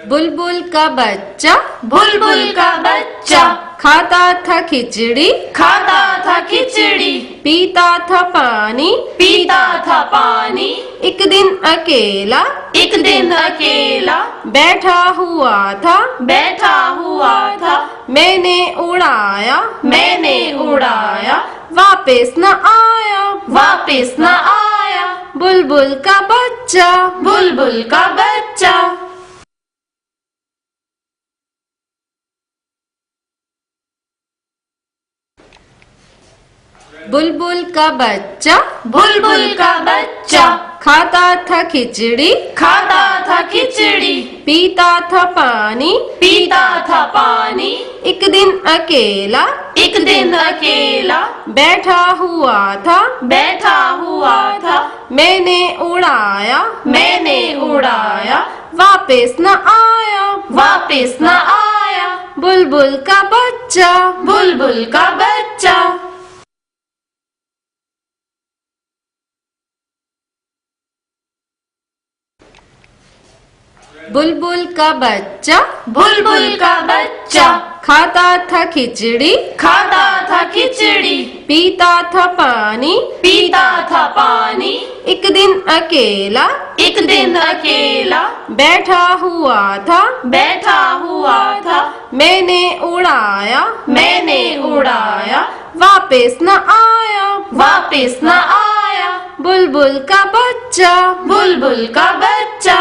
बुलबुल का बच्चा, बुलबुल का बच्चा खाता था खिचड़ी, खाता था खिचड़ी, पीता था पानी, पीता था पानी। एक दिन अकेला, एक दिन अकेला बैठा हुआ था, बैठा हुआ था। मैंने उड़ाया, मैंने उड़ाया, वापस न आया, वापस न आया। बुलबुल का बच्चा, बुलबुल का बच्चा। बुलबुल का बच्चा, बुलबुल का बच्चा खाता था खिचड़ी, खाता था खिचड़ी, पीता था पानी, पीता था पानी। एक दिन अकेला, एक दिन अकेला बैठा हुआ था, बैठा हुआ था। मैंने उड़ाया, मैंने उड़ाया, वापस न आया, वापस न आया। बुलबुल का बच्चा, बुलबुल का बच्चा। बुलबुल का बच्चा, बुलबुल का बच्चा खाता था खिचड़ी, खाता था खिचड़ी, पीता था पानी, पीता था पानी। एक दिन अकेला, एक दिन अकेला बैठा हुआ था, बैठा हुआ था। मैंने उड़ाया, मैंने उड़ाया, वापस न आया, वापस न आया। बुलबुल का बच्चा, बुलबुल का बच्चा।